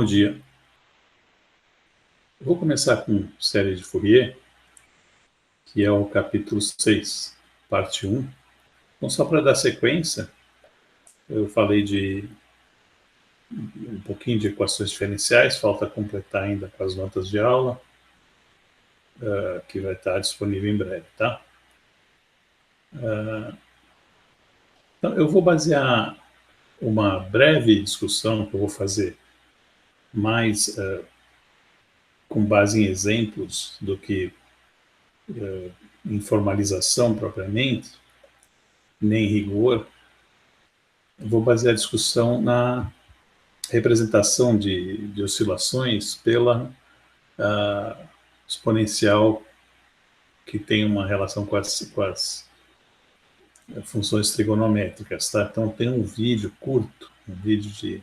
Bom dia. Eu vou começar com série de Fourier, que é o capítulo 6, parte 1. Então, só para dar sequência, eu falei de um pouquinho de equações diferenciais, falta completar ainda com as notas de aula, que vai estar disponível em breve, tá? Então, eu vou basear uma breve discussão que eu vou fazer mais com base em exemplos do que em formalização propriamente, nem rigor. Eu vou basear a discussão na representação de oscilações pela exponencial que tem uma relação com as funções trigonométricas, tá? Então tem um vídeo curto, um vídeo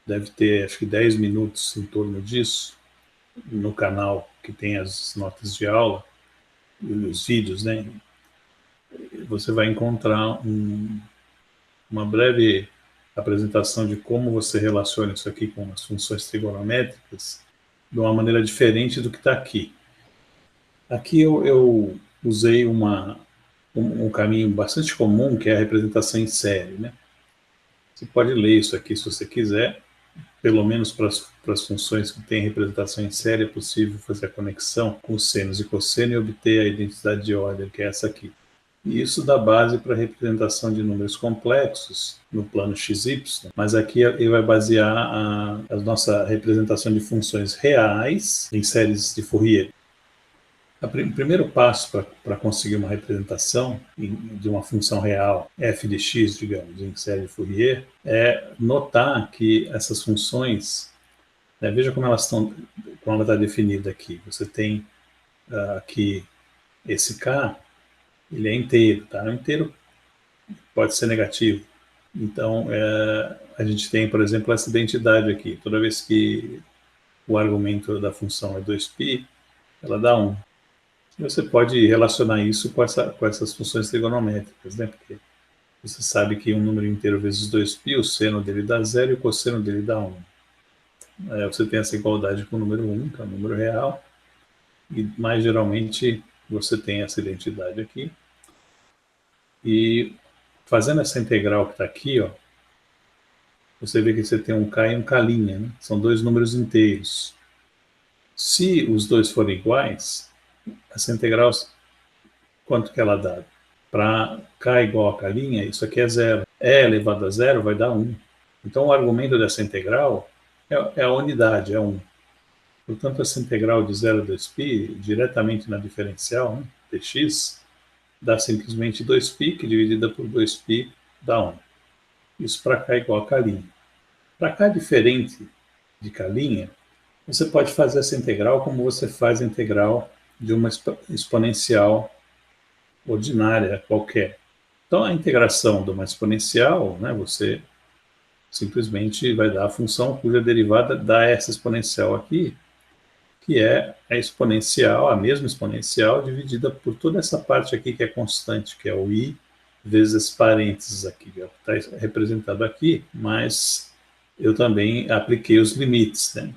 deve ter acho que 10 minutos em torno disso, no canal que tem as notas de aula e os vídeos, né? Você vai encontrar uma breve apresentação de como você relaciona isso aqui com as funções trigonométricas de uma maneira diferente do que está aqui. Aqui eu usei um caminho bastante comum, que é a representação em série, né? Você pode ler isso aqui se você quiser, pelo menos para as funções que têm representação em série, é possível fazer a conexão com senos e cosseno e obter a identidade de ordem, que é essa aqui. E isso dá base para a representação de números complexos no plano XY, mas aqui ele vai basear a nossa representação de funções reais em séries de Fourier. O primeiro passo para conseguir uma representação de uma função real, f de x, digamos, em série de Fourier, é notar que essas funções, né, veja como como ela está definida aqui. Você tem aqui esse k, ele é inteiro, tá? O inteiro pode ser negativo. Então, a gente tem, por exemplo, essa identidade aqui. Toda vez que o argumento da função é 2π, ela dá 1. Você pode relacionar isso com essas funções trigonométricas, né? Porque você sabe que um número inteiro vezes 2π, o seno dele dá 0 e o cosseno dele dá 1. Você tem essa igualdade com o número 1, que é o número real, e mais geralmente você tem essa identidade aqui. E fazendo essa integral que está aqui, ó, você vê que você tem um k e um k', né? São dois números inteiros. Se os dois forem iguais, essa integral, quanto que ela dá? Para k igual a k', isso aqui é 0. E elevado a 0 vai dar 1. Então, o argumento dessa integral é a unidade, é 1. Portanto, essa integral de 0 a 2π, diretamente na diferencial, né, dx, dá simplesmente 2π, que dividida por 2π dá 1. Isso para k igual a k'. Para k diferente de k', você pode fazer essa integral como você faz a integral de uma exponencial ordinária qualquer. Então, a integração de uma exponencial, né, você simplesmente vai dar a função cuja derivada dá essa exponencial aqui, que é a exponencial, a mesma exponencial, dividida por toda essa parte aqui que é constante, que é o i vezes parênteses aqui, que está representado aqui, mas eu também apliquei os limites, né?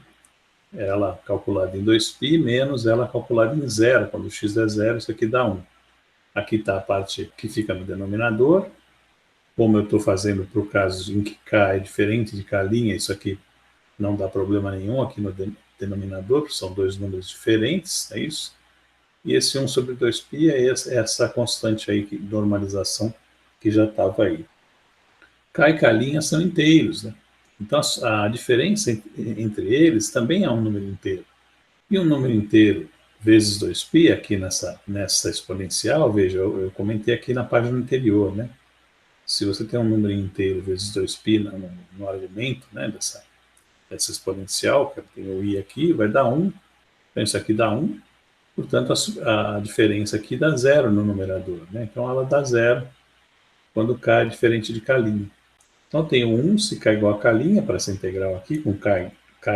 Ela calculada em 2π menos ela calculada em 0, quando x é 0, isso aqui dá 1. Aqui está a parte que fica no denominador. Como eu estou fazendo para o caso em que k é diferente de k', isso aqui não dá problema nenhum aqui no denominador, porque são dois números diferentes, é isso? E esse 1 sobre 2π é essa constante aí, normalização, que já estava aí. K e k' são inteiros, né? Então a diferença entre eles também é um número inteiro. E um número inteiro vezes 2π, aqui nessa exponencial, veja, eu comentei aqui na página anterior, né? Se você tem um número inteiro vezes 2π no argumento, né, dessa exponencial, que tem o i aqui, vai dar 1, então isso aqui dá 1, portanto a diferença aqui dá 0 no numerador, né? Então ela dá 0 quando k é diferente de k'. Então eu tenho 1 se k igual a k' para essa integral aqui, com k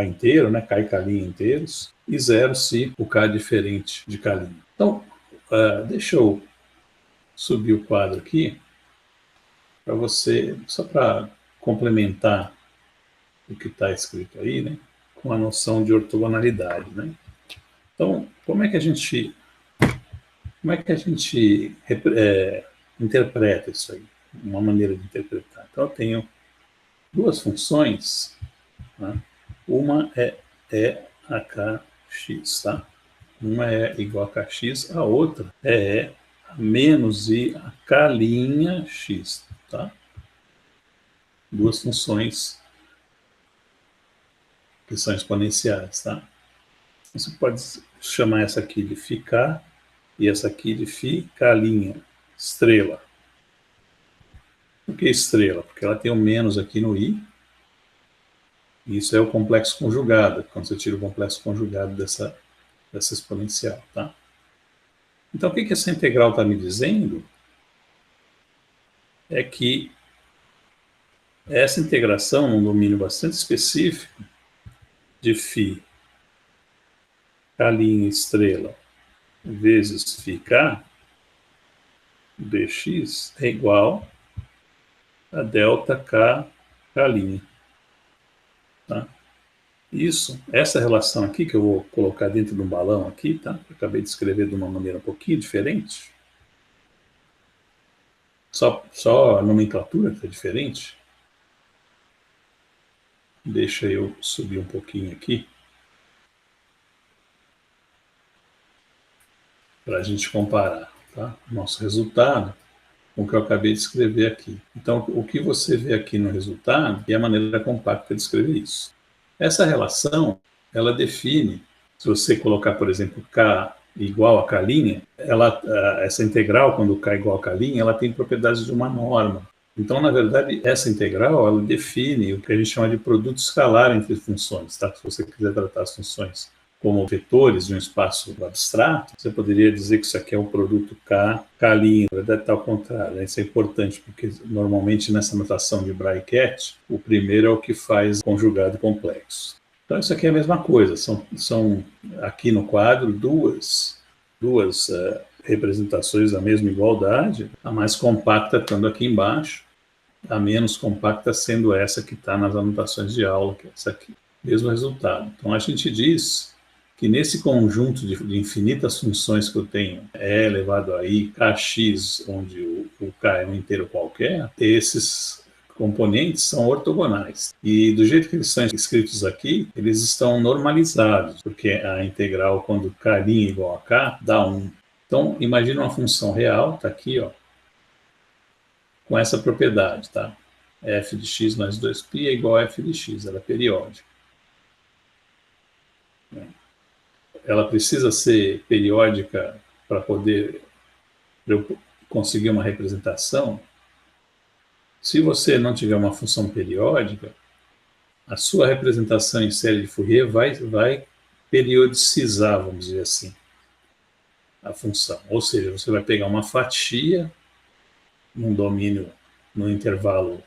inteiro, né, k e k' inteiros, e 0 se o k é diferente de k'. Então, deixa eu subir o quadro aqui, para você, só para complementar o que está escrito aí, né, com a noção de ortogonalidade, né? Então, como é que a gente interpreta isso aí? Uma maneira de interpretar. Então, eu tenho duas funções, né? Uma é AKX, tá? Uma é igual a kx, a outra é menos i a k' x, tá? Duas funções que são exponenciais, tá? Você pode chamar essa aqui de φk e essa aqui de φk', estrela. Por que estrela? Porque ela tem um menos aqui no i, e isso é o complexo conjugado, quando você tira o complexo conjugado dessa exponencial, tá? Então, o que essa integral está me dizendo é que essa integração, num domínio bastante específico, de φ, k' estrela, vezes φk, dx, é igual a delta k'. Tá? Essa relação aqui, que eu vou colocar dentro de um balão aqui, tá? Eu acabei de escrever de uma maneira um pouquinho diferente. Só a nomenclatura que é diferente. Deixa eu subir um pouquinho aqui, para a gente comparar, tá? Nosso resultado com o que eu acabei de escrever aqui. Então, o que você vê aqui no resultado é a maneira compacta de escrever isso. Essa relação, ela define, se você colocar, por exemplo, k igual a k', essa integral, quando k igual a k', ela tem propriedades de uma norma. Então, na verdade, essa integral, ela define o que a gente chama de produto escalar entre funções, tá? Se você quiser tratar as funções como vetores de um espaço abstrato, você poderia dizer que isso aqui é um produto k'. Na verdade está ao contrário. Isso é importante porque normalmente nessa notação de Bray-Cat, o primeiro é o que faz conjugado complexo. Então isso aqui é a mesma coisa, são aqui no quadro duas representações da mesma igualdade, a mais compacta estando aqui embaixo, a menos compacta sendo essa que está nas anotações de aula, que é essa aqui. Mesmo resultado. Então a gente diz que nesse conjunto de infinitas funções que eu tenho, e elevado a i, kx, onde o k é um inteiro qualquer, esses componentes são ortogonais. E do jeito que eles são escritos aqui, eles estão normalizados, porque a integral, quando k' igual a k, dá 1. Então, imagina uma função real, está aqui, ó, com essa propriedade, tá? F de x mais 2π é igual a f de x, ela é periódica. Ela precisa ser periódica para eu conseguir uma representação. Se você não tiver uma função periódica, a sua representação em série de Fourier vai periodicizar, vamos dizer assim, a função. Ou seja, você vai pegar uma fatia num domínio, num intervalo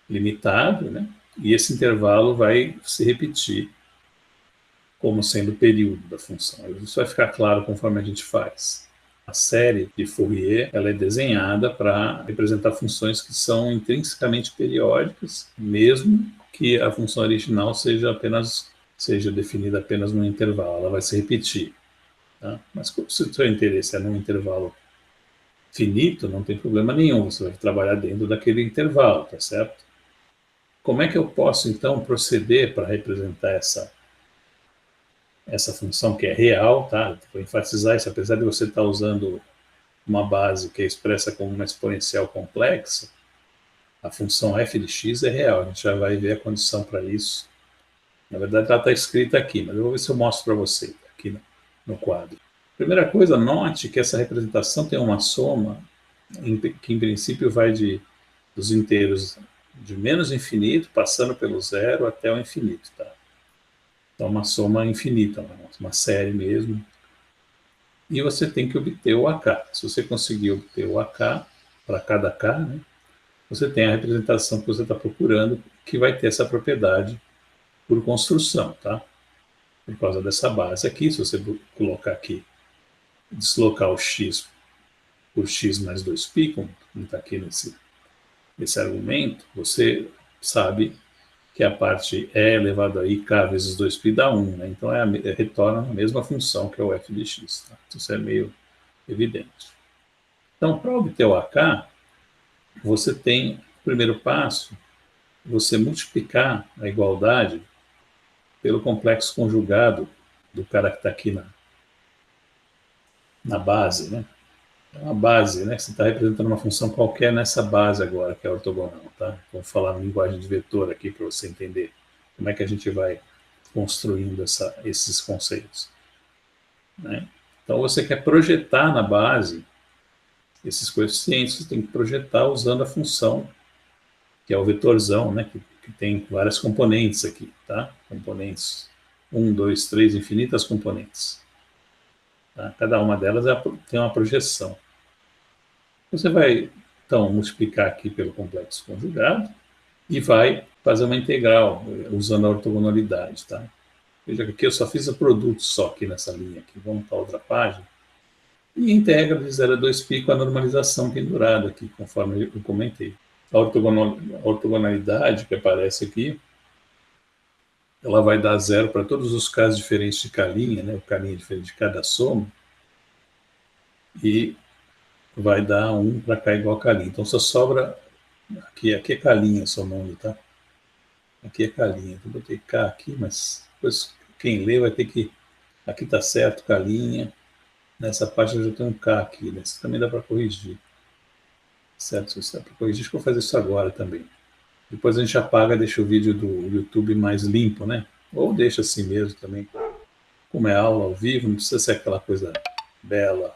limitado, né? E esse intervalo vai se repetir como sendo o período da função. Isso vai ficar claro conforme a gente faz. A série de Fourier ela é desenhada para representar funções que são intrinsecamente periódicas, mesmo que a função original seja definida apenas num intervalo, ela vai se repetir. Tá? Mas se o seu interesse é num intervalo finito, não tem problema nenhum, você vai trabalhar dentro daquele intervalo, tá certo? Como é que eu posso, então, proceder para representar essa função que é real, tá? Vou enfatizar isso, apesar de você estar usando uma base que é expressa como uma exponencial complexa, a função f de x é real, a gente já vai ver a condição para isso. Na verdade, ela está escrita aqui, mas eu vou ver se eu mostro para você, aqui no quadro. Primeira coisa, note que essa representação tem uma soma que, em princípio, vai dos inteiros de menos infinito, passando pelo zero até o infinito, tá? Então, uma soma infinita, uma série mesmo. E você tem que obter o AK. Se você conseguir obter o AK para cada K, né, você tem a representação que você está procurando, que vai ter essa propriedade por construção, tá? Por causa dessa base aqui, se você colocar aqui, deslocar o x por x mais 2π, como está aqui nesse argumento, você sabe que a parte E elevado a IK vezes 2π dá 1, né? Então retorna a mesma função que é o f de x. Tá? Isso é meio evidente. Então, para obter o AK, você tem o primeiro passo, você multiplicar a igualdade pelo complexo conjugado do cara que está aqui na base, né? É uma base, né? Você está representando uma função qualquer nessa base agora, que é ortogonal, tá? Vou falar em linguagem de vetor aqui para você entender como é que a gente vai construindo esses conceitos, né? Então, você quer projetar na base esses coeficientes, você tem que projetar usando a função, que é o vetorzão, né? Que tem várias componentes aqui, tá? Componentes 1, 2, 3, infinitas componentes. Tá? Cada uma delas tem uma projeção. Você vai, então, multiplicar aqui pelo complexo conjugado e vai fazer uma integral usando a ortogonalidade, tá? Veja que aqui eu só fiz o produto só aqui nessa linha aqui. Vamos para outra página. E integra de 0 a 2π com a normalização pendurada aqui, conforme eu comentei. A ortogonalidade que aparece aqui, ela vai dar zero para todos os casos diferentes de K', né? O K' diferente de cada soma. E vai dar 1 para K igual a K'. Então só sobra aqui é K' somando, tá? Aqui é K'. Então eu botei K aqui, mas depois quem lê vai ter que... Aqui está certo, K'. Nessa página já tem um K aqui, né? Isso também dá para corrigir. Certo? Se dá para corrigir, acho que eu vou fazer isso agora também. Depois a gente apaga, deixa o vídeo do YouTube mais limpo, né? Ou deixa assim mesmo também. Como é aula ao vivo, não precisa ser aquela coisa bela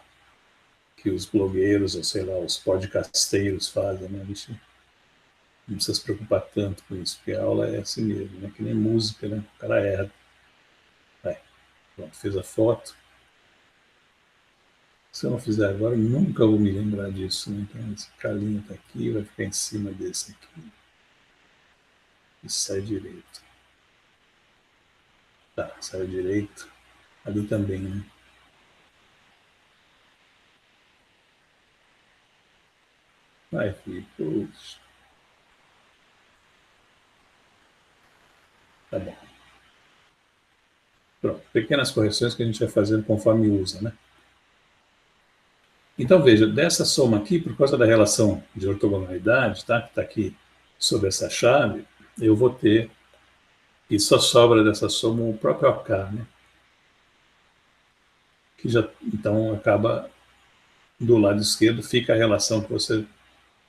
que os blogueiros, ou sei lá, os podcasteiros fazem, né? Não precisa se preocupar tanto com isso, porque a aula é assim mesmo, né? Que nem música, né? O cara erra. Vai, pronto, fez a foto. Se eu não fizer agora, eu nunca vou me lembrar disso, né? Então esse calinho está aqui, vai ficar em cima desse aqui. E sai direito. Tá, sai direito. Ali também, né? Vai, filho, puxa. Tá bom. Pronto, pequenas correções que a gente vai fazendo conforme usa, né? Então, veja, dessa soma aqui, por causa da relação de ortogonalidade, tá? Que está aqui sobre essa chave, eu vou ter, e só sobra dessa soma o próprio AK, né? Que já, então, acaba do lado esquerdo, fica a relação que você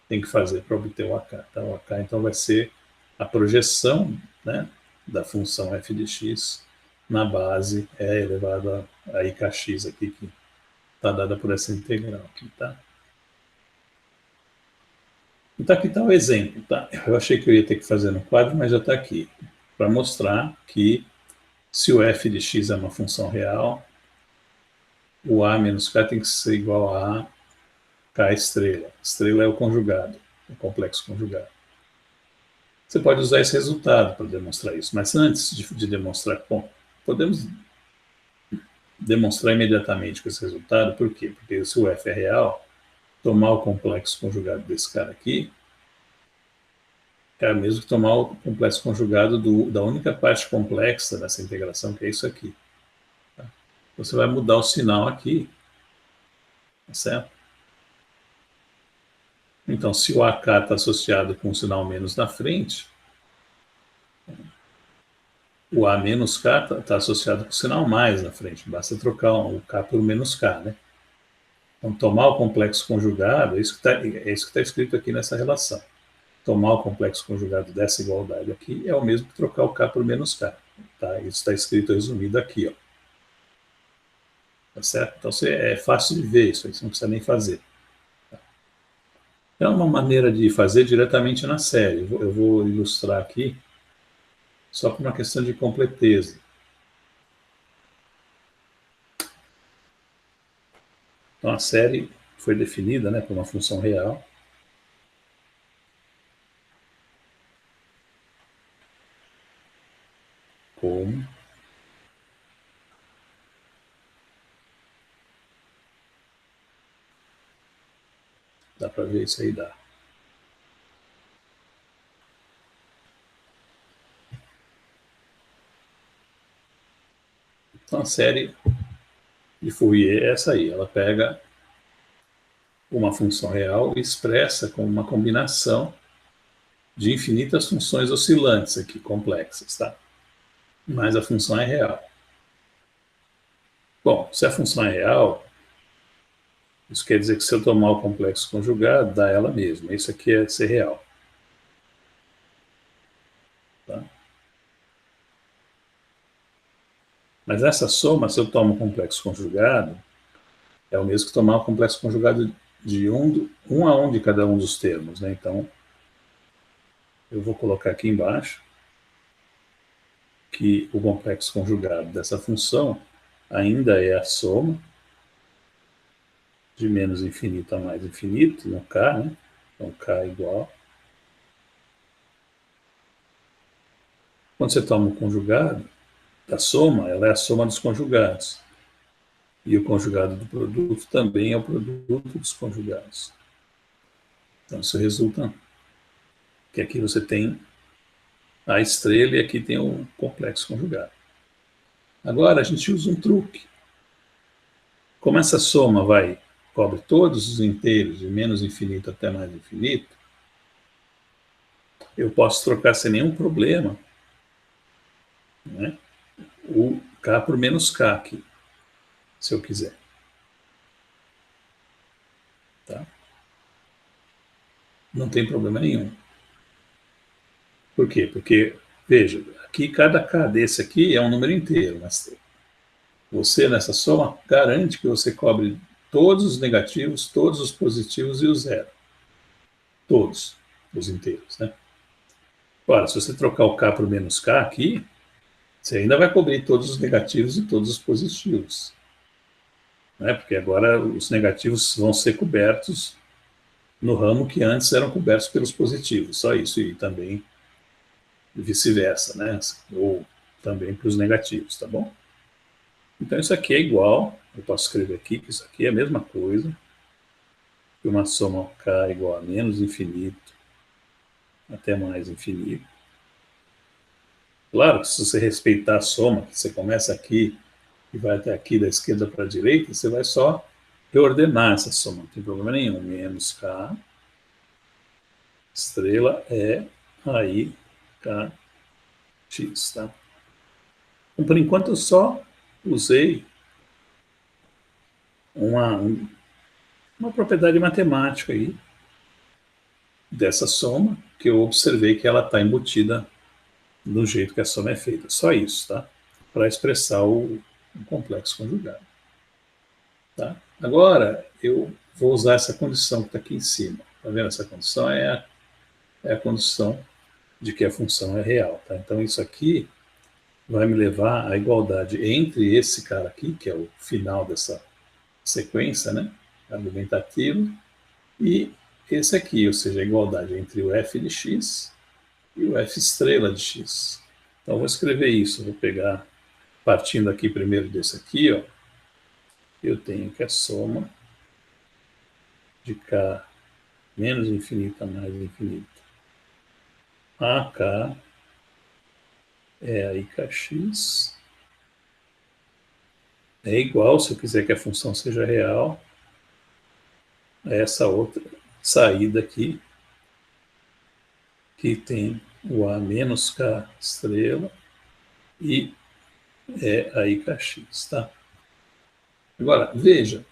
tem que fazer para obter o AK, tá? O AK, então, vai ser a projeção, né, da função f de x na base E elevado a IKX aqui, que está dada por essa integral aqui, tá? Então aqui está o exemplo, tá? Eu achei que eu ia ter que fazer no quadro, mas já está aqui, para mostrar que se o f de x é uma função real, o a menos k tem que ser igual a k estrela. Estrela é o conjugado, o complexo conjugado. Você pode usar esse resultado para demonstrar isso, mas antes de demonstrar, bom, podemos demonstrar imediatamente com esse resultado, por quê? Porque se o f é real, tomar o complexo conjugado desse cara aqui é mesmo que tomar o complexo conjugado da única parte complexa dessa integração, que é isso aqui. Tá? Você vai mudar o sinal aqui, tá certo? Então, se o AK está associado com o sinal menos na frente, o A menos K está associado com o sinal mais na frente. Basta trocar o K por menos K, né? Então, tomar o complexo conjugado, é isso que está escrito aqui nessa relação. Tomar o complexo conjugado dessa igualdade aqui é o mesmo que trocar o K por menos K. Tá? Isso está escrito resumido aqui, ó. Tá certo? Então é fácil de ver isso aí, você não precisa nem fazer. É uma maneira de fazer diretamente na série. Eu vou ilustrar aqui só por uma questão de completeza. Então a série foi definida, né, por uma função real. Como dá para ver isso aí, dá. Então, a série de Fourier é essa aí, ela pega uma função real e expressa como uma combinação de infinitas funções oscilantes aqui, complexas, tá? Mas a função é real. Bom, se a função é real, isso quer dizer que se eu tomar o complexo conjugado, dá ela mesma. Isso aqui é ser real. Tá? Mas essa soma, se eu tomo o complexo conjugado, é o mesmo que tomar o complexo conjugado de um a um de cada um dos termos. Né? Então, eu vou colocar aqui embaixo que o complexo conjugado dessa função ainda é a soma de menos infinito a mais infinito, no K, né? Então, K é igual. Quando você toma o conjugado da soma, ela é a soma dos conjugados. E o conjugado do produto também é o produto dos conjugados. Então, isso resulta que aqui você tem a estrela e aqui tem o complexo conjugado. Agora, a gente usa um truque. Como essa soma cobre todos os inteiros, de menos infinito até mais infinito, eu posso trocar sem nenhum problema, né, o K por menos K aqui, se eu quiser. Tá? Não tem problema nenhum. Por quê? Porque, veja, aqui cada K desse aqui é um número inteiro, mas você, nessa soma, garante que você cobre todos os negativos, todos os positivos e o zero. Todos os inteiros, né? Agora, se você trocar o K por menos K aqui, você ainda vai cobrir todos os negativos e todos os positivos. Né? Porque agora os negativos vão ser cobertos no ramo que antes eram cobertos pelos positivos. Só isso, e também vice-versa, né? Ou também para os negativos, tá bom? Então isso aqui é igual, eu posso escrever aqui que isso aqui é a mesma coisa, que uma soma K igual a menos infinito até mais infinito. Claro que se você respeitar a soma, que você começa aqui e vai até aqui da esquerda para a direita, você vai só reordenar essa soma, não tem problema nenhum. Menos K, estrela é aí KX, tá? Então, por enquanto eu só usei uma propriedade matemática aí dessa soma, que eu observei que ela está embutida no jeito que a soma é feita. Só isso, tá? Para expressar o complexo conjugado. Tá? Agora, eu vou usar essa condição que está aqui em cima. Tá vendo? Essa condição é a condição de que a função é real. Tá? Então, isso aqui vai me levar à igualdade entre esse cara aqui, que é o final dessa sequência, né, argumentativa, e esse aqui, ou seja, a igualdade entre o f de x e o f estrela de x. Então, eu vou escrever isso, vou pegar, partindo aqui primeiro desse aqui, ó, eu tenho que a soma de k menos infinito a mais infinito a k é aí kx é igual, se eu quiser que a função seja real, a essa outra saída aqui, que tem o a menos k estrela e é aí kx, tá? Agora, veja,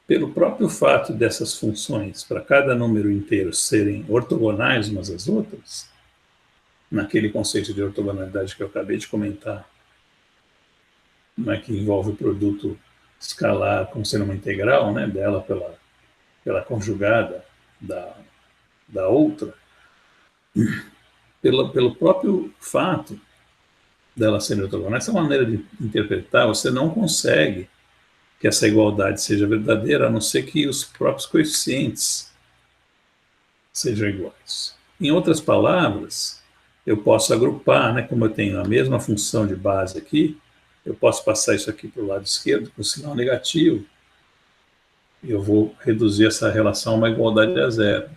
pelo próprio fato dessas funções para cada número inteiro serem ortogonais umas às outras, naquele conceito de ortogonalidade que eu acabei de comentar, né, que envolve o produto escalar como sendo uma integral, né, dela pela conjugada da outra, pelo próprio fato dela ser ortogonal, essa maneira de interpretar, você não consegue que essa igualdade seja verdadeira, a não ser que os próprios coeficientes sejam iguais. Em outras palavras, eu posso agrupar, né, como eu tenho a mesma função de base aqui, eu posso passar isso aqui para o lado esquerdo com sinal negativo, e eu vou reduzir essa relação a uma igualdade a zero.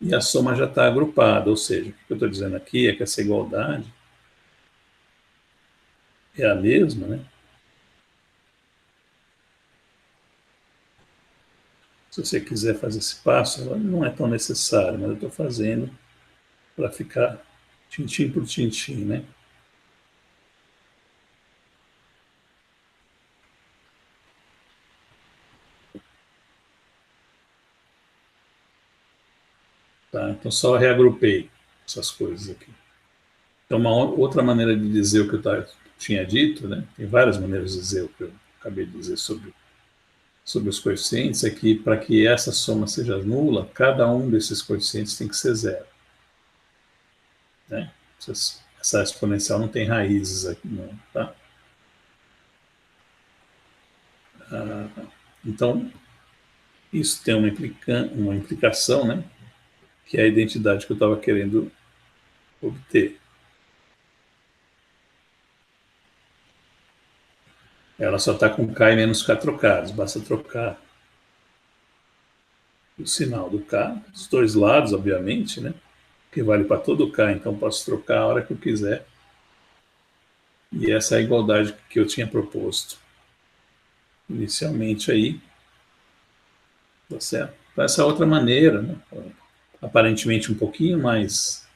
E a soma já está agrupada, ou seja, o que eu estou dizendo aqui é que essa igualdade é a mesma, né? Se você quiser fazer esse passo, ela não é tão necessário, mas eu estou fazendo para ficar tintim por tintim, né? Tá? Então, só reagrupei essas coisas aqui. Então, uma outra maneira de dizer o que eu tinha dito, né? Tem várias maneiras de dizer o que eu acabei de dizer sobre os coeficientes, é que para que essa soma seja nula, cada um desses coeficientes tem que ser zero. Né? Essa exponencial não tem raízes aqui, não, tá? Então, isso tem uma implicação, né? Que é a identidade que eu estava querendo obter. Ela só está com K e menos K trocados, basta trocar o sinal do K, dos dois lados, obviamente, né? Que vale para todo K, então posso trocar a hora que eu quiser. E essa é a igualdade que eu tinha proposto inicialmente aí, tá certo? Então, essa outra maneira, né? Aparentemente um pouquinho mais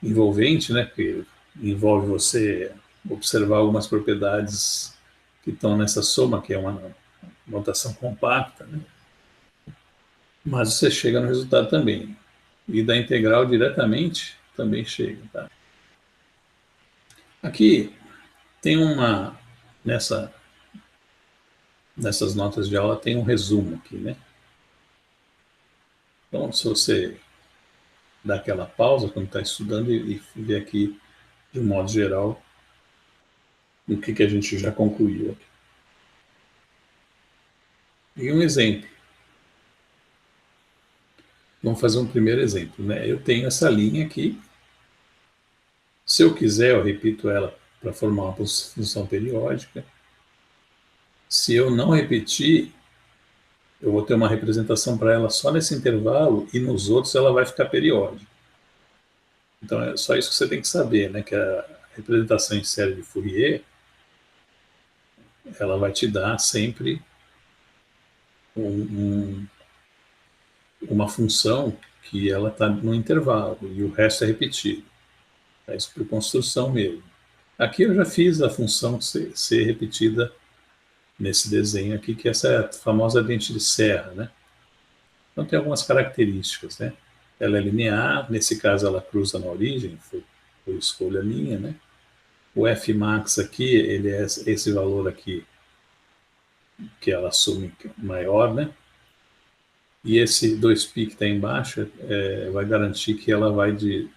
envolvente, né? Porque envolve você observar algumas propriedades que estão nessa soma, que é uma notação compacta, né? Mas você chega no resultado também. E da integral diretamente também chega, tá? Aqui tem nessas notas de aula tem um resumo aqui, né? Então, se você dá aquela pausa quando está estudando e ver aqui, de um modo geral, o que a gente já concluiu aqui. E um exemplo. Vamos fazer um primeiro exemplo, né? Eu tenho essa linha aqui. Se eu quiser, eu repito ela para formar uma função periódica. Se eu não repetir, eu vou ter uma representação para ela só nesse intervalo e nos outros ela vai ficar periódica. Então é só isso que você tem que saber, né? Que a representação em série de Fourier, ela vai te dar sempre uma função que ela está no intervalo e o resto é repetido. É isso por construção mesmo. Aqui eu já fiz a função ser repetida nesse desenho aqui, que essa é a famosa dente de serra, né? Então tem algumas características, né? Ela é linear, nesse caso ela cruza na origem, foi escolha minha, né? O Fmax aqui, ele é esse valor aqui que ela assume maior, né? E esse 2π que está embaixo vai garantir que ela vai de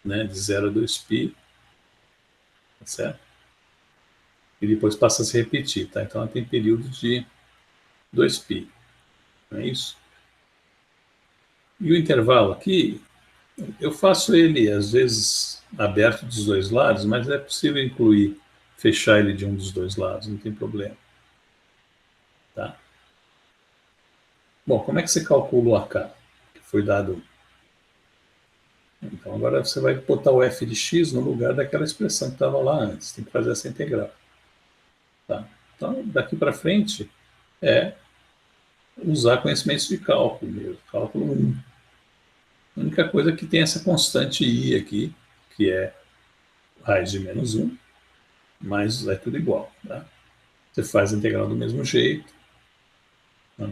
0 a 2π, tá certo? E depois passa a se repetir, tá? Então ela tem período de 2π, não é isso? E o intervalo aqui, eu faço ele, às vezes, aberto dos dois lados, mas é possível incluir, fechar ele de um dos dois lados, não tem problema. Tá? Bom, como é que você calcula o AK? Que foi dado. Então, agora você vai botar o f de x no lugar daquela expressão que estava lá antes. Tem que fazer essa integral. Tá? Então, daqui para frente, é usar conhecimentos de cálculo mesmo. Cálculo 1. A única coisa é que tem essa constante i aqui, que é raiz de menos 1, mas é tudo igual. Tá? Você faz a integral do mesmo jeito. Tá?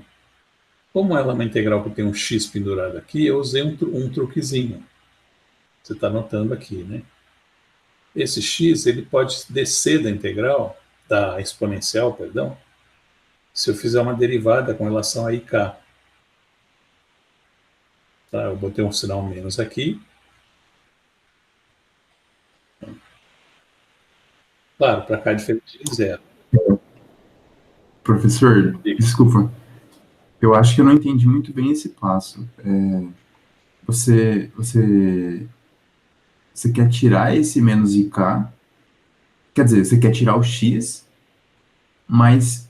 Como ela é uma integral que tem um x pendurado aqui, eu usei um truquezinho. Você está notando aqui, né? Esse x ele pode descer da integral, da exponencial, perdão, se eu fizer uma derivada com relação a ik. Tá? Eu botei um sinal menos aqui. Claro, para cá é diferente de zero. Professor, desculpa. Eu acho que eu não entendi muito bem esse passo. Você quer tirar esse menos ik, quer dizer, você quer tirar o x, mas,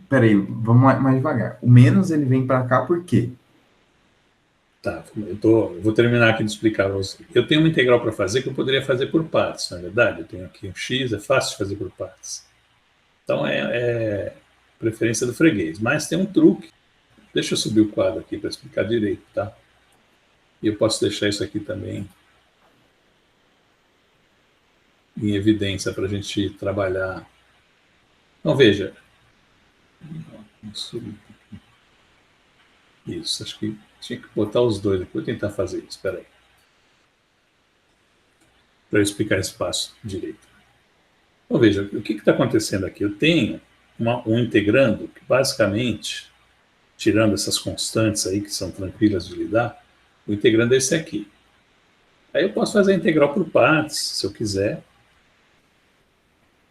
peraí, vamos mais devagar. O menos ele vem para cá por quê? Tá, eu vou terminar aqui de explicar para você. Eu tenho uma integral para fazer que eu poderia fazer por partes, na verdade. Eu tenho aqui um x, é fácil de fazer por partes. Então é preferência do freguês. Mas tem um truque. Deixa eu subir o quadro aqui para explicar direito, tá? E eu posso deixar isso aqui também em evidência para a gente trabalhar. Então, veja. Isso, acho que tinha que botar os dois aqui. Vou tentar fazer isso, espera aí. Para eu explicar esse passo direito. Então, veja, o que está acontecendo aqui? Eu tenho um integrando que, basicamente, tirando essas constantes aí que são tranquilas de lidar, o integrando é esse aqui. Aí eu posso fazer a integral por partes, se eu quiser.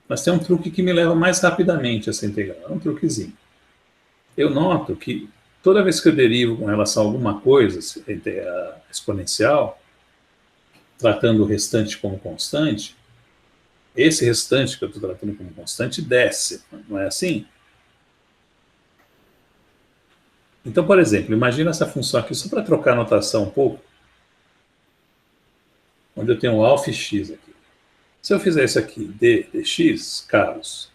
Mas tem um truque que me leva mais rapidamente a essa integral. É um truquezinho. Eu noto que toda vez que eu derivo com relação a alguma coisa, a exponencial, tratando o restante como constante, esse restante que eu estou tratando como constante desce, não é assim? Então, por exemplo, imagina essa função aqui, só para trocar a notação um pouco, onde eu tenho o alfa e x aqui. Se eu fizer isso aqui, dx, Carlos,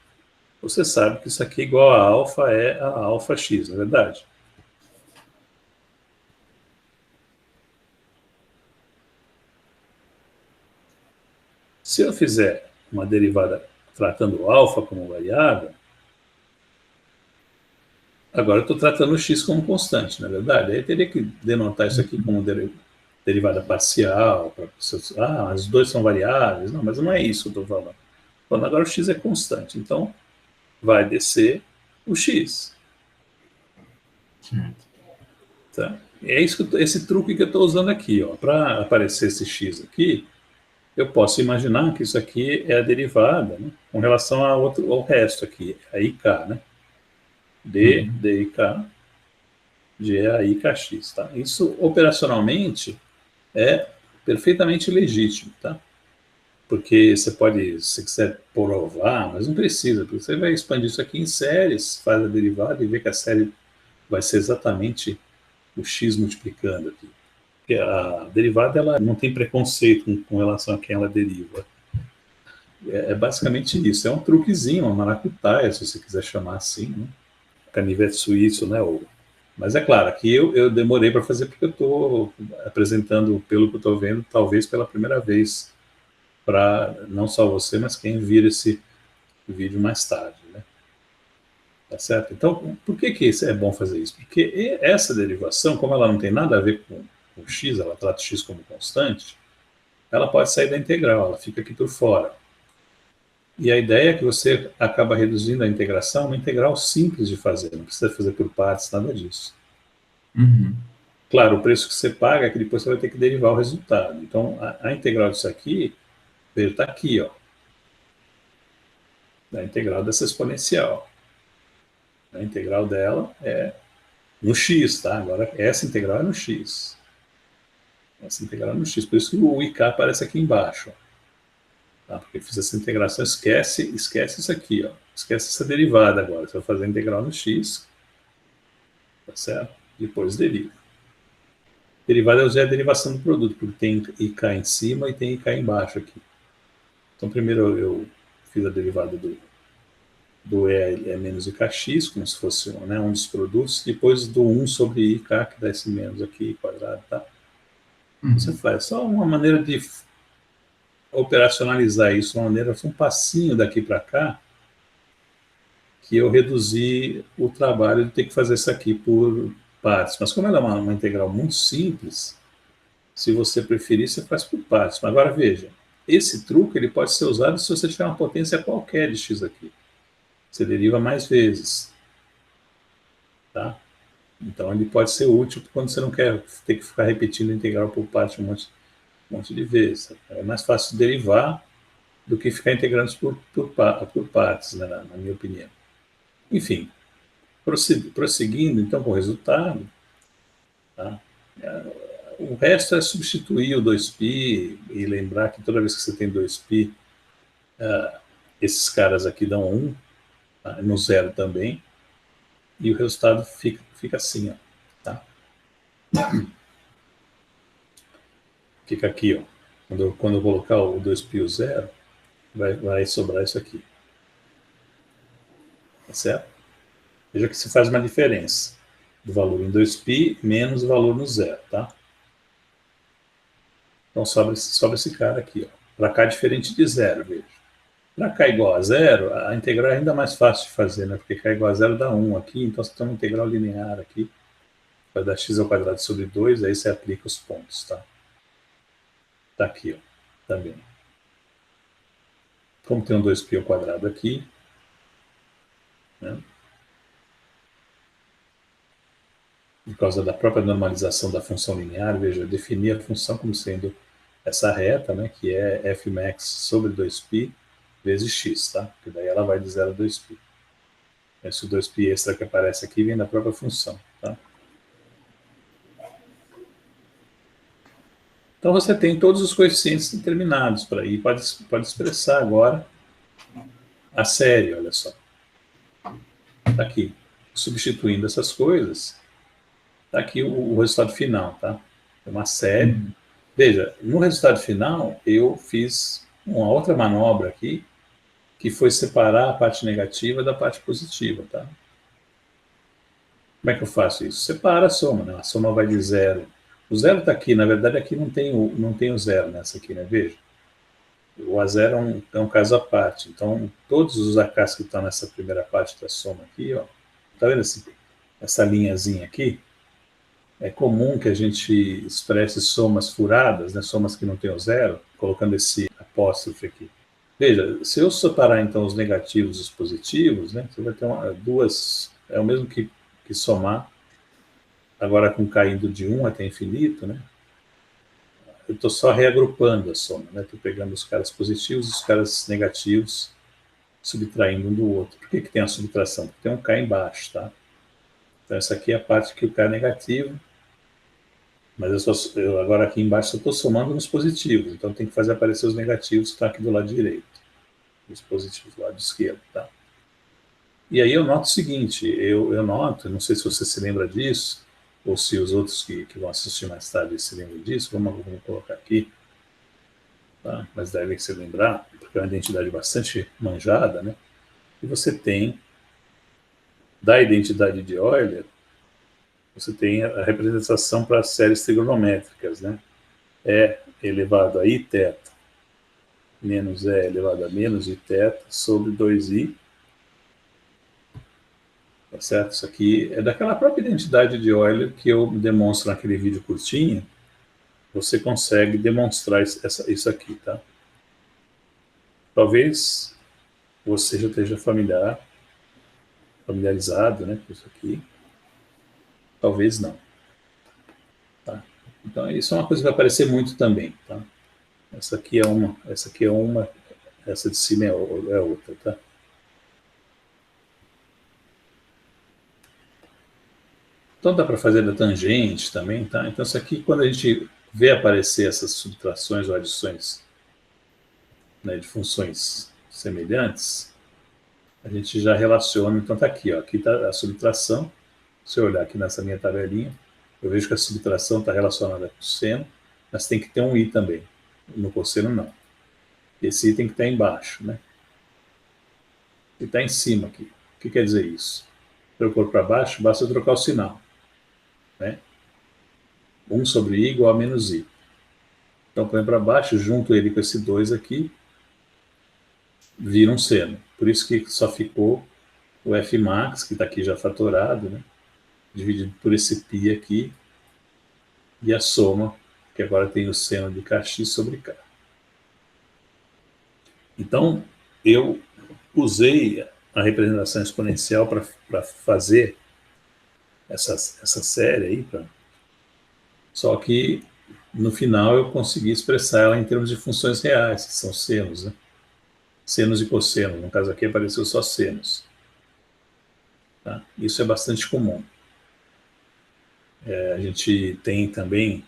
você sabe que isso aqui igual a alfa é a alfa x, não é verdade? Se eu fizer uma derivada tratando o alfa como variável, agora eu estou tratando o x como constante, não é verdade? Aí eu teria que denotar isso aqui como derivada parcial. Os dois são variáveis. Não, mas não é isso que eu estou falando. Falando agora o x é constante, então vai descer o x. Tá? É isso esse truque que eu estou usando aqui. Para aparecer esse x aqui, eu posso imaginar que isso aqui é a derivada, né, com relação ao resto aqui, a ik, né? dIk, de E a IKX. Tá? Isso, operacionalmente, é perfeitamente legítimo, tá? Porque você pode, se quiser provar, mas não precisa, porque você vai expandir isso aqui em séries, faz a derivada e vê que a série vai ser exatamente o x multiplicando aqui. Porque a derivada ela não tem preconceito com relação a quem ela deriva. É basicamente isso. É um truquezinho, uma maracutaia, se você quiser chamar assim, né? Canivete suíço, né? Mas é claro, aqui eu demorei para fazer porque eu estou apresentando, pelo que eu estou vendo, talvez pela primeira vez, para não só você, mas quem vira esse vídeo mais tarde, né? Tá certo? Então, por que é bom fazer isso? Porque essa derivação, como ela não tem nada a ver com o x, ela trata o x como constante, ela pode sair da integral, ela fica aqui por fora. E a ideia é que você acaba reduzindo a integração a uma integral simples de fazer, não precisa fazer por partes, nada disso. Claro, o preço que você paga é que depois você vai ter que derivar o resultado. Então, a integral disso aqui, está aqui, ó, a integral dessa exponencial. A integral dela é no x, tá? Agora, essa integral é no x. Essa integral é no x, por isso que o ik aparece aqui embaixo. Tá? Porque eu fiz essa integração, esquece isso aqui, ó. Esquece essa derivada agora. Você vai fazer a integral no x, tá certo? Depois deriva. Derivada é a derivação do produto, porque tem ik em cima e tem ik embaixo aqui. Então, primeiro eu fiz a derivada do E menos IKX, como se fosse, né, um dos produtos, depois do 1 sobre IK, que dá esse menos aqui, quadrado, tá? Você faz só uma maneira de operacionalizar isso, um passinho daqui para cá, que eu reduzi o trabalho de ter que fazer isso aqui por partes. Mas como ela é uma integral muito simples, se você preferir, você faz por partes. Mas agora veja, esse truque ele pode ser usado se você tiver uma potência qualquer de x aqui. Você deriva mais vezes. Tá? Então ele pode ser útil quando você não quer ter que ficar repetindo a integral por parte um monte de vezes. É mais fácil derivar do que ficar integrando por partes, né, na minha opinião. Enfim, prosseguindo então com o resultado, tá? O resto é substituir o 2π e lembrar que toda vez que você tem 2π, esses caras aqui dão 1, tá? No zero também, e o resultado fica assim, ó, tá? Fica aqui, ó. Quando eu colocar o 2π e o 0, vai sobrar isso aqui. Tá certo? Veja que se faz uma diferença do valor em 2π menos o valor no zero, tá? Então sobra esse cara aqui, ó. Para cá é diferente de zero, veja. Para k igual a zero, a integral é ainda mais fácil de fazer, né? Porque k igual a zero dá 1 aqui, então você tem uma integral linear aqui, vai dar x ao quadrado sobre 2, aí você aplica os pontos, tá? Tá aqui, ó, também. Como tem um 2π ao quadrado aqui, né? Por causa da própria normalização da função linear, veja, eu defini a função como sendo essa reta, né, que é fmax sobre 2π vezes x, tá? Porque daí ela vai de 0 a 2π. Esse 2π extra que aparece aqui vem da própria função, tá? Então você tem todos os coeficientes determinados para ir, pode expressar agora a série, olha só. Tá aqui. Substituindo essas coisas, tá aqui o resultado final, tá? É uma série. Veja, no resultado final, eu fiz uma outra manobra aqui, que foi separar a parte negativa da parte positiva, tá? Como é que eu faço isso? Separa a soma, né? A soma vai de zero. O zero está aqui, na verdade aqui não tem o zero nessa aqui, né? Veja. O a zero é um caso à parte. Então, todos os AKs que estão nessa primeira parte da soma aqui, ó, tá vendo essa linhazinha aqui? É comum que a gente expresse somas furadas, né? Somas que não tem o zero, colocando esse apóstrofe aqui. Veja, se eu separar então os negativos e os positivos, né? Você vai ter duas, é o mesmo que somar, agora com caindo de 1 até infinito, né? Eu estou só reagrupando a soma, né? Estou pegando os caras positivos e os caras negativos, subtraindo um do outro. Por que tem a subtração? Porque tem um K embaixo, tá? Então essa aqui é a parte que o K é negativo, mas eu agora aqui embaixo eu estou somando nos positivos, então tem que fazer aparecer os negativos que estão aqui do lado direito, os positivos do lado esquerdo, tá? E aí eu noto o seguinte, eu noto, não sei se você se lembra disso, ou se os outros que vão assistir mais tarde se lembram disso, vamos colocar aqui, tá? Mas devem se lembrar, porque é uma identidade bastante manjada, né? E você tem, da identidade de Euler, você tem a representação para as séries trigonométricas, né? E elevado a i θ menos E elevado a menos i θ sobre 2i, tá certo? Isso aqui é daquela própria identidade de Euler que eu demonstro naquele vídeo curtinho. Você consegue demonstrar isso aqui, tá? Talvez você já esteja familiarizado, né, com isso aqui. Talvez não. Tá? Então, isso é uma coisa que vai aparecer muito também, tá? Essa aqui é uma, essa de cima é outra, tá? Então dá para fazer da tangente também, tá? Então isso aqui, quando a gente vê aparecer essas subtrações ou adições, né, de funções semelhantes, a gente já relaciona, então tá aqui, ó, aqui está a subtração. Se eu olhar aqui nessa minha tabelinha, eu vejo que a subtração está relacionada com o seno, mas tem que ter um i também. No cosseno, não. Esse i tem que estar embaixo, né? E está em cima aqui. O que quer dizer isso? Para eu pôr para baixo, basta eu trocar o sinal, né? 1 sobre i igual a menos i. Então, põe para baixo, junto ele com esse 2 aqui, vira um seno. Por isso que só ficou o Fmax, que está aqui já fatorado, né? Dividido por esse π aqui, e a soma, que agora tem o seno de kx sobre k. Então, eu usei a representação exponencial para fazer essa série aí, só que no final eu consegui expressar ela em termos de funções reais, que são senos, né? Senos e cossenos, no caso aqui apareceu só senos. Tá? Isso é bastante comum. A gente tem também,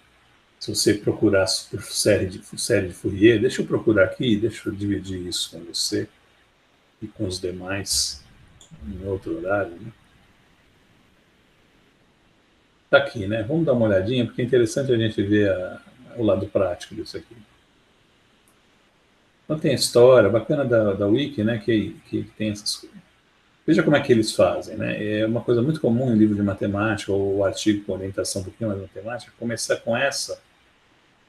se você procurar por série de Fourier, deixa eu procurar aqui, deixa eu dividir isso com você e com os demais em outro horário, né? Tá aqui, né? Vamos dar uma olhadinha, porque é interessante a gente ver o lado prático disso aqui. Então tem a história bacana da Wiki, né, que tem essas coisas. Veja como é que eles fazem, né? É uma coisa muito comum em livro de matemática ou artigo com orientação um pouquinho mais matemática, começar com essa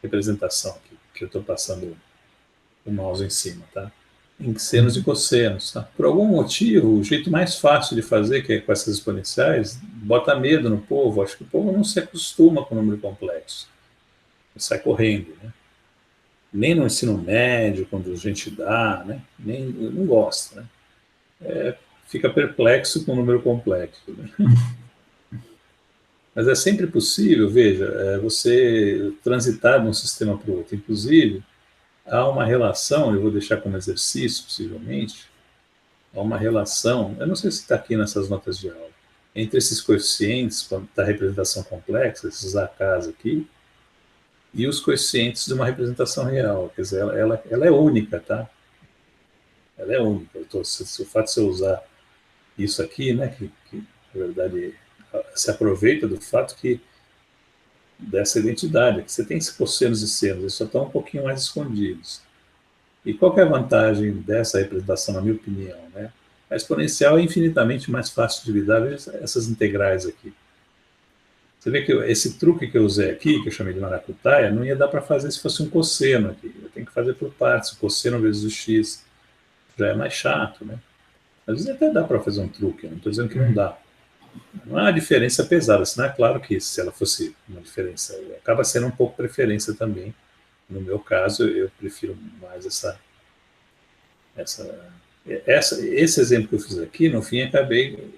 representação aqui, que eu estou passando o mouse em cima, tá? Em senos e cossenos, tá? Por algum motivo, o jeito mais fácil de fazer, que é com essas exponenciais, bota medo no povo. Acho que o povo não se acostuma com o número complexo. Sai correndo, né? Nem no ensino médio, quando a gente dá, né? Nem, não gosta, né? Fica perplexo com o número complexo, né? Mas é sempre possível, veja, você transitar de um sistema para o outro. Inclusive, há uma relação, eu vou deixar como exercício, possivelmente, há uma relação, eu não sei se está aqui nessas notas de aula, entre esses coeficientes da representação complexa, esses AKs aqui, e os coeficientes de uma representação real. Quer dizer, ela é única, tá? Ela é única. Se o fato de você usar isso aqui, né, que na verdade se aproveita do fato que dessa identidade, que você tem esses cossenos e senos, eles só estão um pouquinho mais escondidos. E qual que é a vantagem dessa representação, na minha opinião, né? A exponencial é infinitamente mais fácil de lidar. Veja essas integrais aqui. Você vê que esse truque que eu usei aqui, que eu chamei de maracutaia, não ia dar para fazer se fosse um cosseno aqui. Eu tenho que fazer por partes, o cosseno vezes o x já é mais chato, né? Às vezes até dá para fazer um truque, não estou dizendo que não dá. Não é uma diferença pesada, senão é claro que se ela fosse uma diferença, acaba sendo um pouco preferência também. No meu caso, eu prefiro mais esse exemplo que eu fiz aqui, no fim, acabei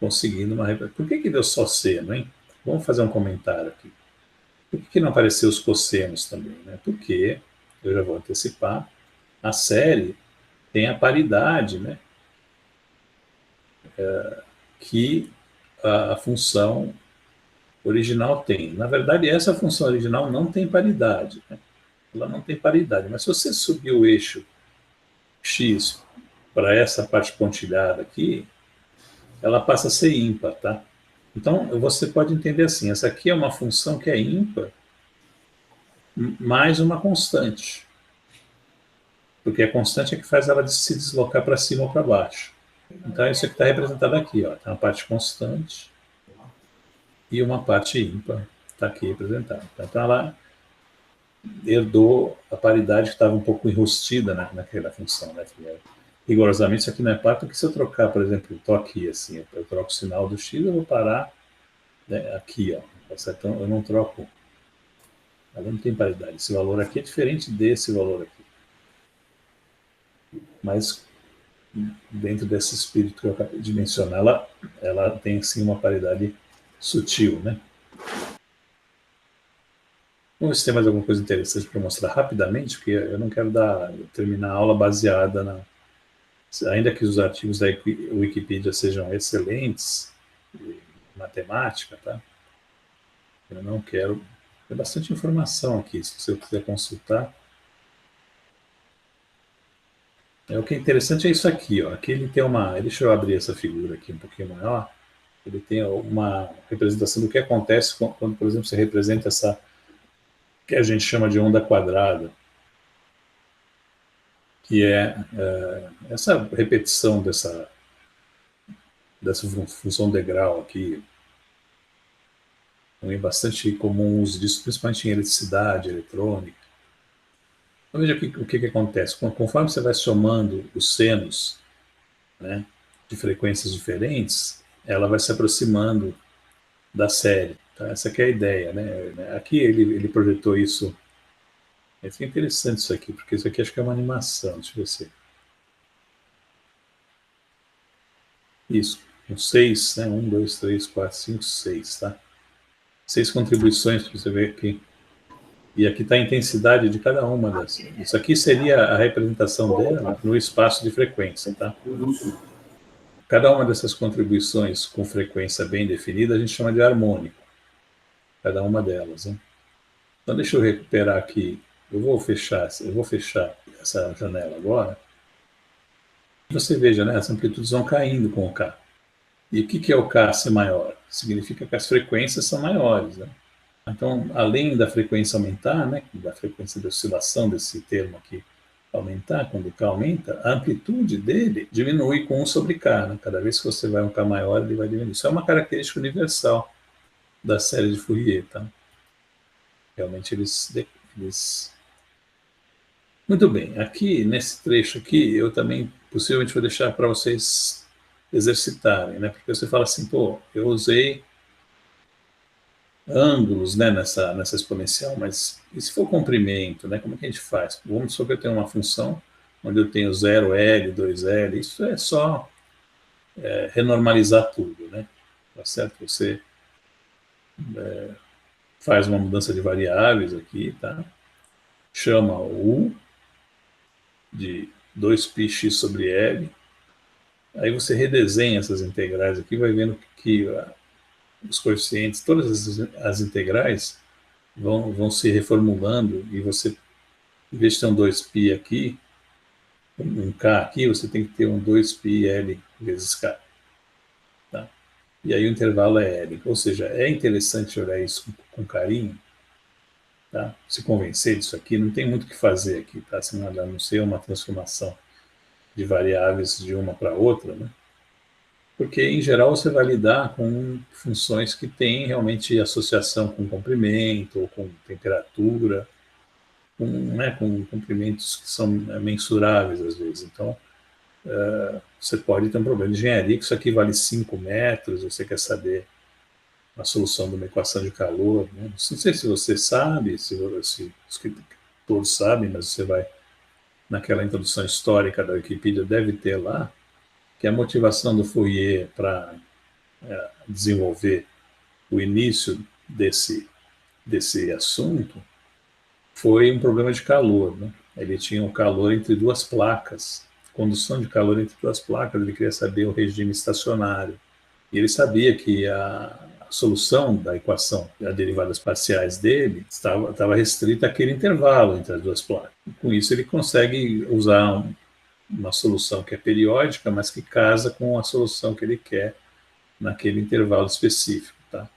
conseguindo uma... Por que deu só seno, hein? Vamos fazer um comentário aqui. Por que não apareceu os cossenos também, né? Porque, eu já vou antecipar, a série tem a paridade, né? Que a função original tem. Na verdade, essa função original não tem paridade, né? Ela não tem paridade, mas se você subir o eixo x para essa parte pontilhada aqui, ela passa a ser ímpar, tá? Então, você pode entender assim, essa aqui é uma função que é ímpar mais uma constante, porque a constante é que faz ela se deslocar para cima ou para baixo. Então, isso aqui está representado aqui, ó, tem uma parte constante e uma parte ímpar, está aqui representada. Então, ela herdou a paridade que estava um pouco enrustida naquela função, né? Rigorosamente, isso aqui não é par, porque se eu trocar, por exemplo, eu estou aqui, assim, eu troco o sinal do x, eu vou parar, né, aqui, ó. Então, eu não troco. Ela não tem paridade. Esse valor aqui é diferente desse valor aqui. Mas, dentro desse espírito que eu acabei de mencionar, ela tem, sim, uma paridade sutil, né? Vamos ver se tem mais alguma coisa interessante para mostrar rapidamente, porque eu não quero terminar a aula baseada ainda que os artigos da Wikipedia sejam excelentes, matemática, tá? Eu não quero... Tem bastante informação aqui, se você quiser consultar. O que é interessante é isso aqui, ó. Aqui ele tem uma... Deixa eu abrir essa figura aqui um pouquinho maior. Ele tem uma representação do que acontece quando, por exemplo, você representa essa... que a gente chama de onda quadrada, que é essa repetição dessa função degrau aqui. É bastante comum o uso disso, principalmente em eletricidade, eletrônica. Então veja o que acontece. Conforme você vai somando os senos, né, de frequências diferentes, ela vai se aproximando da série. Tá? Essa aqui é a ideia, né? Aqui ele projetou isso. É interessante isso aqui, porque isso aqui acho que é uma animação. Deixa eu ver se... Isso, com 6, né? 1, 2, 3, 4, 5, 6, tá? 6 contribuições para você ver aqui. E aqui está a intensidade de cada uma dessas. Isso aqui seria a representação dela no espaço de frequência, tá? Cada uma dessas contribuições com frequência bem definida a gente chama de harmônico. Cada uma delas, né? Então deixa eu recuperar aqui. Eu vou fechar essa janela agora. Você veja, né? As amplitudes vão caindo com o K. E o que é o K ser maior? Significa que as frequências são maiores, né? Então, além da frequência aumentar, né, da frequência de oscilação desse termo aqui aumentar, quando o K aumenta, a amplitude dele diminui com 1 sobre K. Né? Cada vez que você vai um K maior, ele vai diminuir. Isso é uma característica universal da série de Fourier. Tá? Realmente eles... Muito bem, aqui nesse trecho aqui, eu também possivelmente vou deixar para vocês exercitarem, né? Porque você fala assim, pô, eu usei ângulos, né, nessa exponencial, mas e se for comprimento, né? Como é que a gente faz? Vamos supor que eu tenho uma função onde eu tenho 0L, 2L, isso é só renormalizar tudo, né? Tá certo? Você faz uma mudança de variáveis aqui, tá? Chama o U de 2πx sobre L, aí você redesenha essas integrais aqui, vai vendo que os coeficientes, todas as integrais vão se reformulando e você, em vez de ter um 2π aqui, um k aqui, você tem que ter um 2πl vezes k. Tá? E aí o intervalo é L. Ou seja, é interessante olhar isso com carinho, tá? Se convencer disso aqui, não tem muito o que fazer aqui, tá? Se não, não ser uma transformação de variáveis de uma para outra, né? Porque, em geral, você vai lidar com funções que têm realmente associação com comprimento, ou com temperatura, com comprimentos que são mensuráveis, às vezes. Então, você pode ter um problema de engenharia, que isso aqui vale 5 metros, você quer saber a solução de uma equação de calor. Né? Não sei se você sabe, se todos sabem, mas você vai, naquela introdução histórica da Wikipedia, deve ter lá, que a motivação do Fourier para desenvolver o início desse assunto foi um problema de calor. Né? Ele tinha um calor entre duas placas, condução de calor entre duas placas, ele queria saber o regime estacionário. E ele sabia que a solução da equação das derivadas parciais dele estava restrita àquele intervalo entre as duas placas. E com isso ele consegue usar uma solução que é periódica, mas que casa com a solução que ele quer naquele intervalo específico. Tá?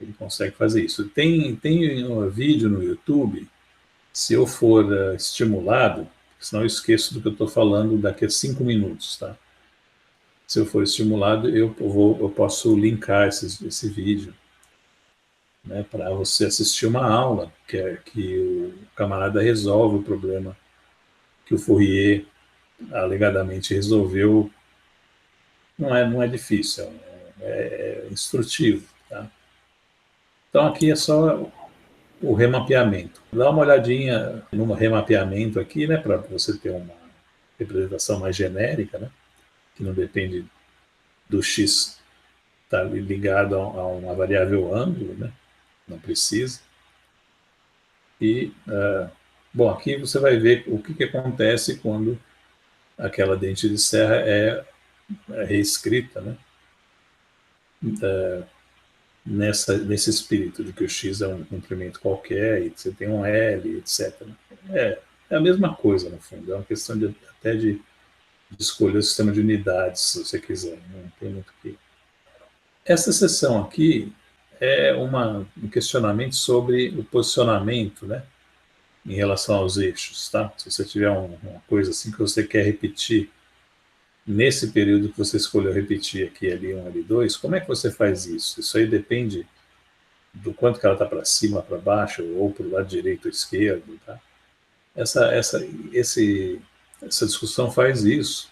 Ele consegue fazer isso. Tem um vídeo no YouTube, se eu for estimulado, senão eu esqueço do que eu estou falando daqui a 5 minutos, tá? Se eu for estimulado, eu posso linkar esse vídeo, né, para você assistir uma aula que o camarada resolve o problema que o Fourier alegadamente resolveu. Não é difícil, é instrutivo. Tá? Então aqui é só o remapeamento. Dá uma olhadinha no remapeamento aqui, né, para você ter uma representação mais genérica, né, que não depende do x estar ligado a uma variável ângulo, né, não precisa. E, bom, aqui você vai ver o que acontece quando aquela dente de serra é reescrita, né, nesse espírito de que o x é um comprimento qualquer e você tem um L, etc. É a mesma coisa, no fundo. É uma questão até de escolher o sistema de unidades, se você quiser. Não tem muito o que... Essa seção aqui é um questionamento sobre o posicionamento, né, em relação aos eixos. Tá? Se você tiver uma coisa assim que você quer repetir nesse período que você escolheu repetir aqui, L1, L2, como é que você faz isso? Isso aí depende do quanto que ela está para cima, para baixo, ou para o lado direito ou esquerdo. Tá? Essa discussão faz isso.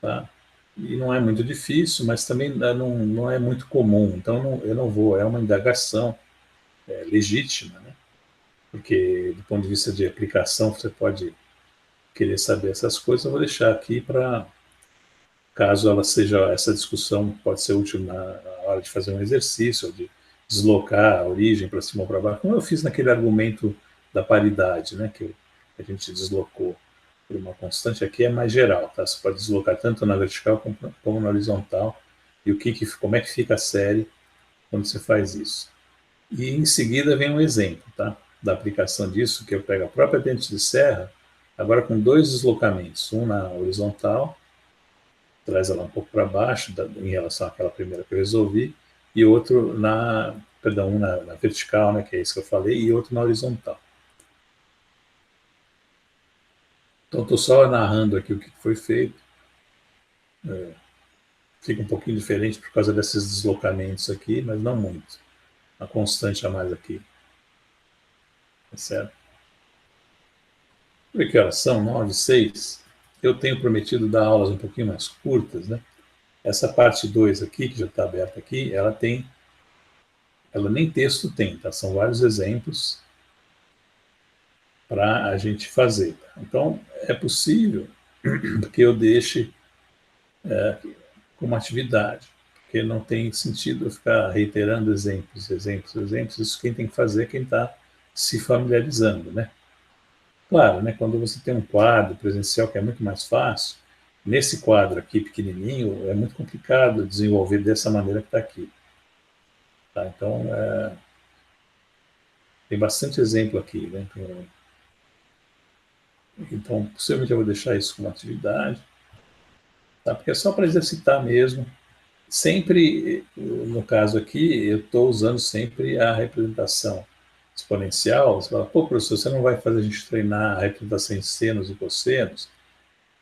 Tá? E não é muito difícil, mas também não é muito comum. Então eu não vou, é uma indagação legítima, né? Porque do ponto de vista de aplicação você pode querer saber essas coisas. Eu vou deixar aqui para, caso essa discussão pode ser útil na hora de fazer um exercício, ou de deslocar a origem para cima ou para baixo, como eu fiz naquele argumento da paridade, né, que a gente deslocou por uma constante. Aqui é mais geral, tá? Você pode deslocar tanto na vertical como na horizontal, e como é que fica a série quando você faz isso. E em seguida vem um exemplo, tá, da aplicação disso, que eu pego a própria dente de serra, agora com 2 deslocamentos, um na horizontal, traz ela um pouco para baixo em relação àquela primeira que eu resolvi, e outro na perdão, um na vertical, né, que é isso que eu falei, e outro na horizontal. Então, estou só narrando aqui o que foi feito. Fica um pouquinho diferente por causa desses deslocamentos aqui, mas não muito. Uma constante a mais aqui. Tá certo? Por que horas são? 9h06. Eu tenho prometido dar aulas um pouquinho mais curtas, né? Essa parte 2 aqui, que já está aberta aqui, ela nem texto tem, tá? São vários exemplos para a gente fazer. Tá? Então, é possível que eu deixe como atividade, porque não tem sentido eu ficar reiterando exemplos. Isso quem tem que fazer é quem está se familiarizando, né? Claro, né, quando você tem um quadro presencial que é muito mais fácil, nesse quadro aqui pequenininho, é muito complicado desenvolver dessa maneira que está aqui. Tá? Então, tem bastante exemplo aqui. Né? Então, possivelmente eu vou deixar isso como atividade, tá? Porque é só para exercitar mesmo. Sempre, no caso aqui, eu estou usando sempre a representação exponencial. Você fala, pô, professor, você não vai fazer a gente treinar a representação em senos e cossenos?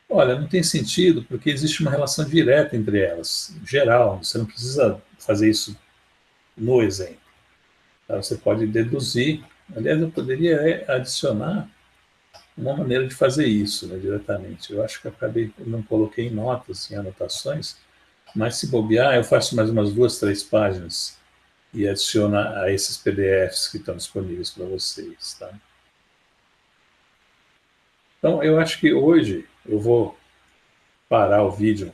Olha, não tem sentido, porque existe uma relação direta entre elas, geral. Você não precisa fazer isso no exemplo. Tá? Você pode deduzir. Aliás, eu poderia adicionar uma maneira de fazer isso, né, diretamente. Eu acho que eu não coloquei em notas, em anotações, mas se bobear, eu faço mais umas 2, 3 páginas e adiciono a esses PDFs que estão disponíveis para vocês. Tá? Então, eu acho que hoje eu vou parar o vídeo